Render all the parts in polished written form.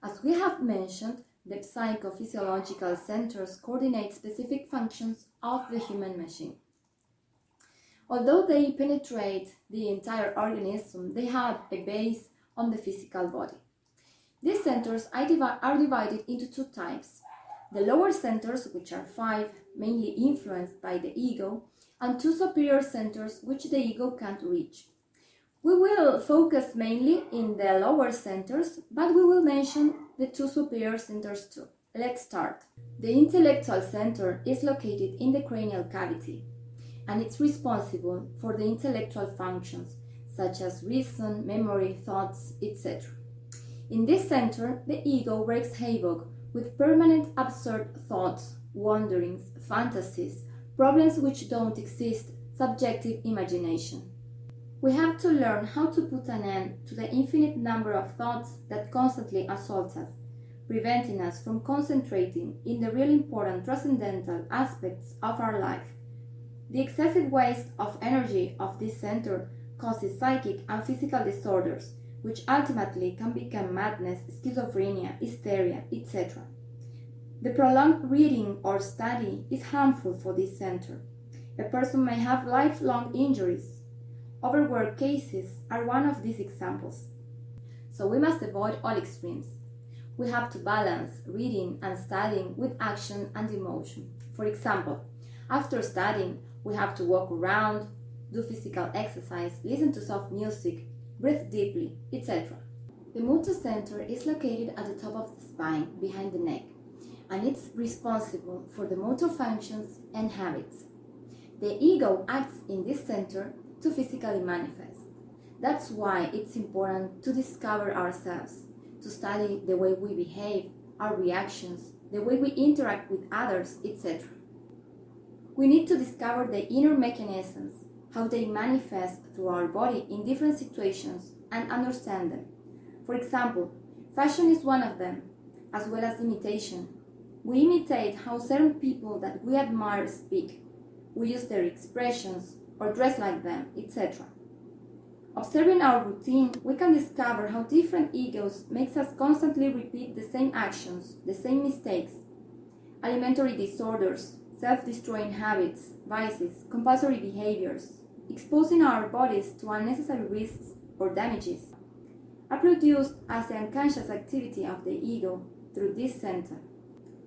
As we have mentioned, the psychophysiological centers coordinate specific functions of the human machine. Although they penetrate the entire organism, they have a base on the physical body. These centers are divided into two types: the lower centers, which are 5, mainly influenced by the ego, and 2 superior centers, which the ego can't reach. We will focus mainly in the lower centers, but we will mention the 2 superior centers too. Let's start. The intellectual center is located in the cranial cavity, and it's responsible for the intellectual functions, such as reason, memory, thoughts, etc. In this center, the ego wreaks havoc with permanent absurd thoughts, wanderings, fantasies, problems which don't exist, subjective imagination. We have to learn how to put an end to the infinite number of thoughts that constantly assault us, preventing us from concentrating in the really important transcendental aspects of our life. The excessive waste of energy of this center causes psychic and physical disorders, which ultimately can become madness, schizophrenia, hysteria, etc. The prolonged reading or study is harmful for this center. A person may have lifelong injuries. Overwork cases are one of these examples. So we must avoid all extremes. We have to balance reading and studying with action and emotion. For example, after studying, we have to walk around, do physical exercise, listen to soft music, breathe deeply, etc. The motor center is located at the top of the spine, behind the neck, and it's responsible for the motor functions and habits. The ego acts in this center to physically manifest. That's why it's important to discover ourselves, to study the way we behave, our reactions, the way we interact with others, etc. We need to discover the inner mechanisms, how they manifest through our body in different situations, and understand them. For example, fashion is one of them, as well as imitation. We imitate how certain people that we admire speak. We use their expressions or dress like them, etc. Observing our routine, we can discover how different egos makes us constantly repeat the same actions, the same mistakes. Alimentary disorders, self-destroying habits, vices, compulsory behaviors, exposing our bodies to unnecessary risks or damages, are produced as the unconscious activity of the ego through this center.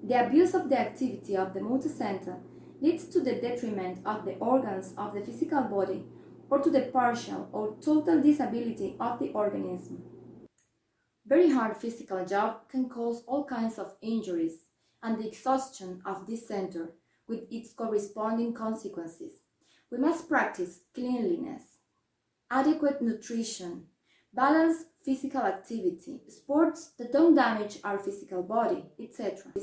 The abuse of the activity of the motor center leads to the detriment of the organs of the physical body or to the partial or total disability of the organism. Very hard physical job can cause all kinds of injuries and the exhaustion of this center with its corresponding consequences. We must practice cleanliness, adequate nutrition, balanced physical activity, sports that don't damage our physical body, etc.